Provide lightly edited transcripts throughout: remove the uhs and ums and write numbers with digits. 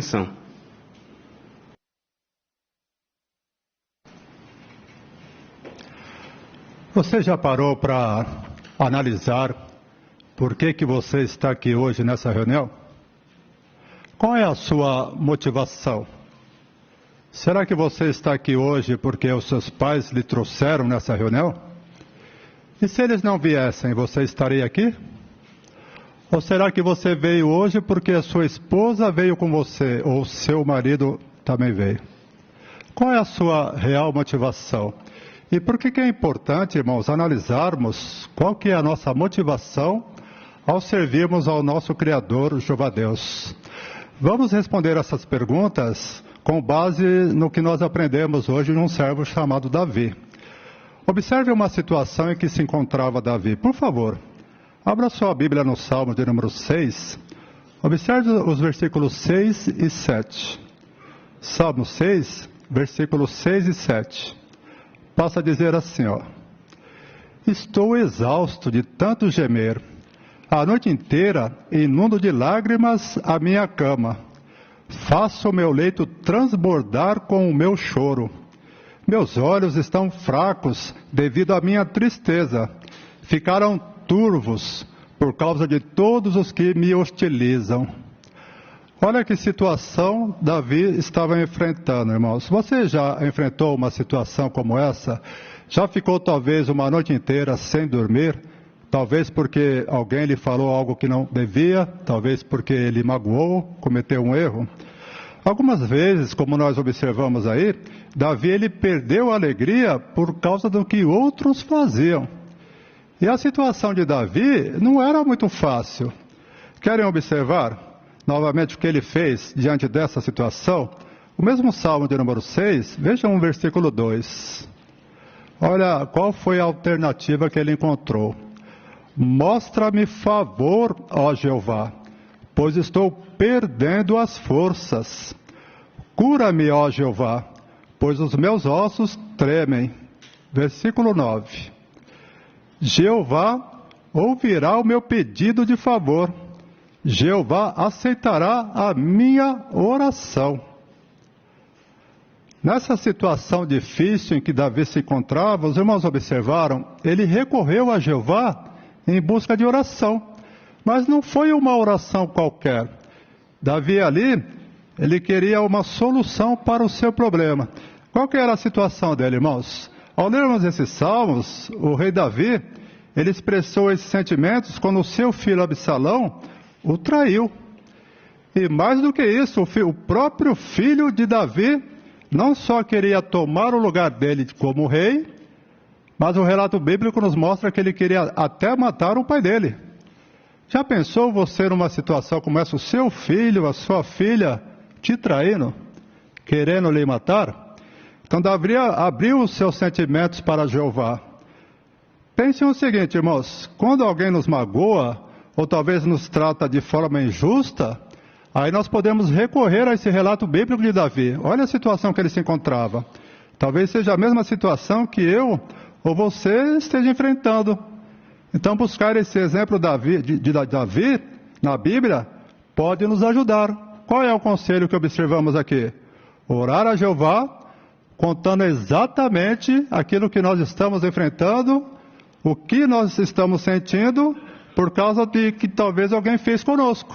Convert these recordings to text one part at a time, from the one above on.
atenção. Você já parou para analisar por que você está aqui hoje nessa reunião? Qual é a sua motivação? Será que você está aqui hoje porque os seus pais lhe trouxeram nessa reunião? E se eles não viessem, você estaria aqui? Ou será que você veio hoje porque a sua esposa veio com você, ou seu marido também veio? Qual é a sua real motivação? E por que é importante, irmãos, analisarmos qual que é a nossa motivação ao servirmos ao nosso Criador, Jeová Deus? Vamos responder essas perguntas com base no que nós aprendemos hoje de um servo chamado Davi. Observe uma situação em que se encontrava Davi. Por favor, abra sua Bíblia no Salmo de número 6. Observe os versículos 6 e 7. Salmo 6, versículos 6 e 7. Passa a dizer assim, ó: estou exausto de tanto gemer. A noite inteira inundo de lágrimas a minha cama. Faço o meu leito transbordar com o meu choro. Meus olhos estão fracos devido à minha tristeza. Ficaram turvos por causa de todos os que me hostilizam. Olha que situação Davi estava enfrentando, irmãos. Você já enfrentou uma situação como essa? Já ficou talvez uma noite inteira sem dormir? Talvez porque alguém lhe falou algo que não devia, talvez porque ele magoou, cometeu um erro. Algumas vezes, como nós observamos aí, Davi ele perdeu a alegria por causa do que outros faziam. E a situação de Davi não era muito fácil. Querem observar novamente o que ele fez diante dessa situação? O mesmo Salmo de número 6, vejam o versículo 2. Olha qual foi a alternativa que ele encontrou. Mostra-me favor, ó Jeová, pois estou perdendo as forças. Cura-me, ó Jeová, pois os meus ossos tremem. Versículo 9. Jeová ouvirá o meu pedido de favor. Jeová aceitará a minha oração. Nessa situação difícil em que Davi se encontrava, os irmãos observaram, ele recorreu a Jeová em busca de oração. Mas não foi uma oração qualquer. Davi ali, ele queria uma solução para o seu problema. Qual que era a situação dele, irmãos? Ao lermos esses salmos, o rei Davi, ele expressou esses sentimentos quando o seu filho Absalão o traiu. E mais do que isso, o próprio filho de Davi não só queria tomar o lugar dele como rei, mas o relato bíblico nos mostra que ele queria até matar o pai dele. Já pensou você numa situação como essa, o seu filho, a sua filha te traindo, querendo lhe matar? Então Davi abriu os seus sentimentos para Jeová. Pensem o seguinte, irmãos, quando alguém nos magoa, ou talvez nos trata de forma injusta, aí nós podemos recorrer a esse relato bíblico de Davi. Olha a situação que ele se encontrava. Talvez seja a mesma situação que eu ou você esteja enfrentando. Então buscar esse exemplo de Davi na Bíblia pode nos ajudar. Qual é o conselho que observamos aqui? Orar a Jeová, contando exatamente aquilo que nós estamos enfrentando, o que nós estamos sentindo, por causa de que talvez alguém fez conosco.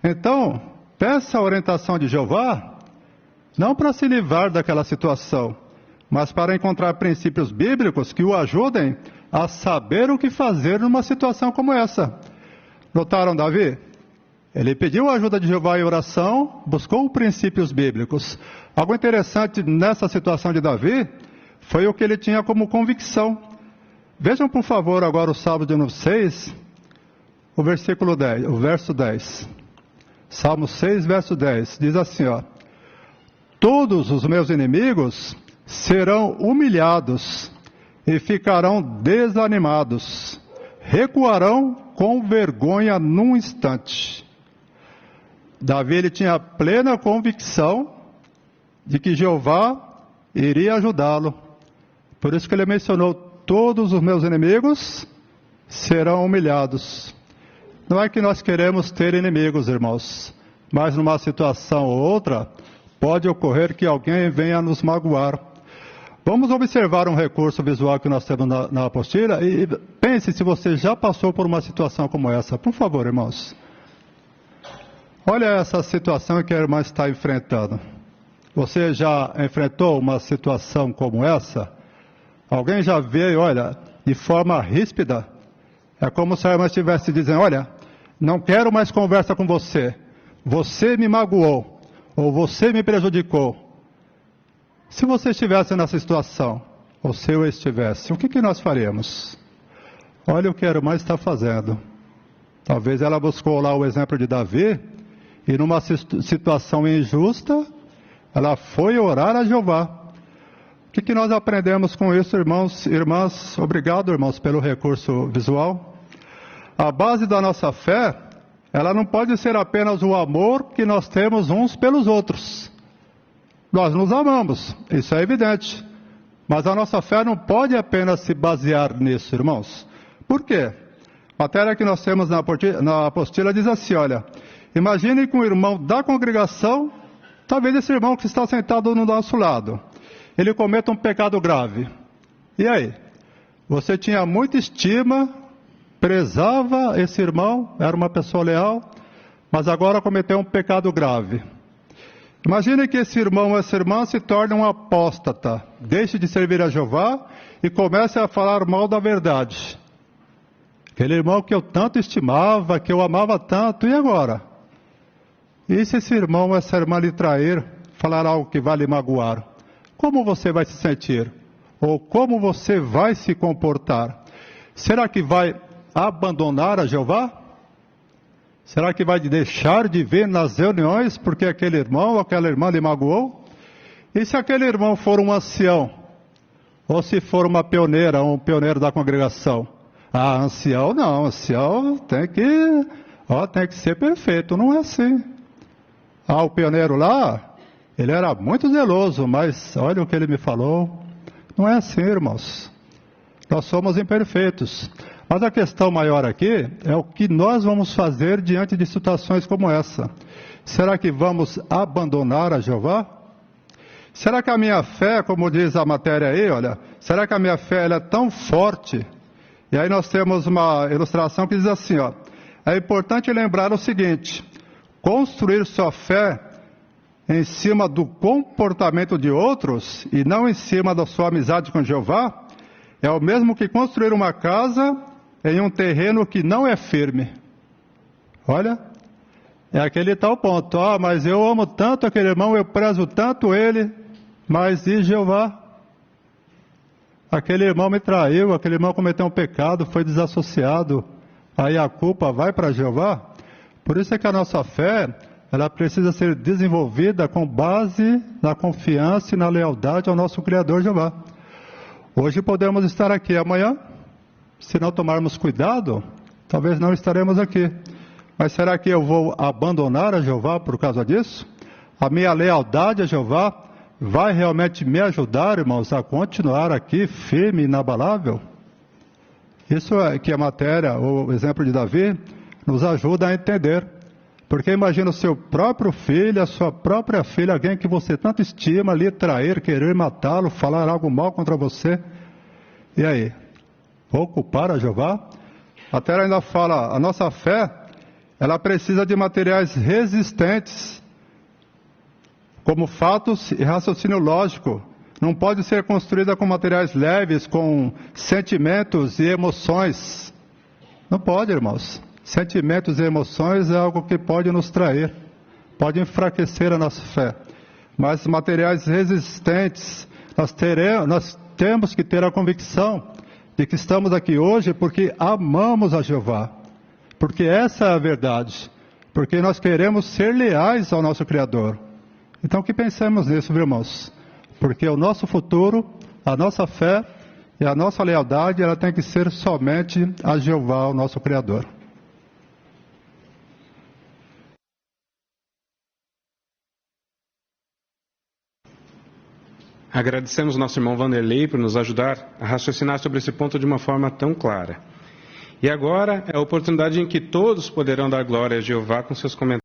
Então, peça a orientação de Jeová, não para se livrar daquela situação, mas para encontrar princípios bíblicos que o ajudem a saber o que fazer numa situação como essa. Notaram Davi? Ele pediu a ajuda de Jeová em oração, buscou princípios bíblicos. Algo interessante nessa situação de Davi foi o que ele tinha como convicção. Vejam, por favor, agora o Salmo de número 6, o versículo 10, o verso 10. Salmo 6, verso 10, diz assim, ó: todos os meus inimigos serão humilhados e ficarão desanimados, recuarão com vergonha num instante. Davi ele tinha plena convicção de que Jeová iria ajudá-lo. Por isso que ele mencionou: todos os meus inimigos serão humilhados. Não é que nós queremos ter inimigos, irmãos. mas numa situação ou outra, pode ocorrer que alguém venha nos magoar. Vamos observar um recurso visual que nós temos na apostila e pense se você já passou por uma situação como essa. Por favor, irmãos. Olha essa situação que a irmã está enfrentando. Você já enfrentou uma situação como essa? Alguém já veio, olha, de forma ríspida? É como se a irmã estivesse dizendo, olha, não quero mais conversa com você. Você me magoou, ou você me prejudicou. Se você estivesse nessa situação, ou se eu estivesse, o que nós faríamos? Olha o que a irmã está fazendo. Talvez ela buscou lá o exemplo de Davi, e numa situação injusta, ela foi orar a Jeová. O que nós aprendemos com isso, irmãos e irmãs? Obrigado, irmãos, pelo recurso visual. A base da nossa fé, ela não pode ser apenas o amor que nós temos uns pelos outros. Nós nos amamos, isso é evidente. Mas a nossa fé não pode apenas se basear nisso, irmãos. Por quê? A matéria que nós temos na apostila diz assim, olha, imagine que um irmão da congregação, talvez esse irmão que está sentado no nosso lado, ele cometa um pecado grave. E aí? Você tinha muita estima, prezava esse irmão, era uma pessoa leal, mas agora cometeu um pecado grave. Imagine que esse irmão ou essa irmã se torne um apóstata, deixe de servir a Jeová e comece a falar mal da verdade. Aquele irmão que eu tanto estimava, que eu amava tanto, e agora? E se esse irmão ou essa irmã lhe trair, falar algo que vai lhe magoar? Como você vai se sentir? Ou como você vai se comportar? Será que vai abandonar a Jeová? Será que vai deixar de vir nas reuniões porque aquele irmão ou aquela irmã lhe magoou? E se aquele irmão for um ancião? Ou se for uma pioneira, um pioneiro da congregação? Ah, ancião não, ancião tem que ser perfeito, não é assim. Ah, o pioneiro lá, ele era muito zeloso, mas olha o que ele me falou. Não é assim, irmãos. Nós somos imperfeitos. Mas a questão maior aqui é o que nós vamos fazer diante de situações como essa. Será que vamos abandonar a Jeová? Será que a minha fé, como diz a matéria aí, olha, será que a minha fé ela é tão forte? E aí nós temos uma ilustração que diz assim, ó, é importante lembrar o seguinte, construir sua fé em cima do comportamento de outros e não em cima da sua amizade com Jeová, é o mesmo que construir uma casa em um terreno que não é firme. Olha, é aquele tal ponto. Ah, mas eu amo tanto aquele irmão, eu prezo tanto ele, mas e Jeová? Aquele irmão me traiu, aquele irmão cometeu um pecado, foi desassociado. Aí a culpa vai para Jeová? Por isso é que a nossa fé, ela precisa ser desenvolvida com base na confiança e na lealdade ao nosso Criador Jeová. Hoje podemos estar aqui, amanhã, se não tomarmos cuidado, talvez não estaremos aqui. Mas será que eu vou abandonar a Jeová por causa disso? A minha lealdade a Jeová vai realmente me ajudar, irmãos, a continuar aqui firme e inabalável? Isso é que a matéria, o exemplo de Davi, nos ajuda a entender. Porque imagina o seu próprio filho, a sua própria filha, alguém que você tanto estima, lhe trair, querer matá-lo, falar algo mal contra você. E aí? Vou culpar a Jeová? A terra ainda fala, a nossa fé, ela precisa de materiais resistentes, como fatos e raciocínio lógico. Não pode ser construída com materiais leves, com sentimentos e emoções. Não pode, irmãos. Sentimentos e emoções é algo que pode nos trair, pode enfraquecer a nossa fé. Mas materiais resistentes, nós temos que ter a convicção de que estamos aqui hoje porque amamos a Jeová. Porque essa é a verdade. Porque nós queremos ser leais ao nosso Criador. Então que pensemos nisso, irmãos. Porque o nosso futuro, a nossa fé e a nossa lealdade, ela tem que ser somente a Jeová, o nosso Criador. Agradecemos nosso irmão Vanderlei por nos ajudar a raciocinar sobre esse ponto de uma forma tão clara. E agora é a oportunidade em que todos poderão dar glória a Jeová com seus comentários.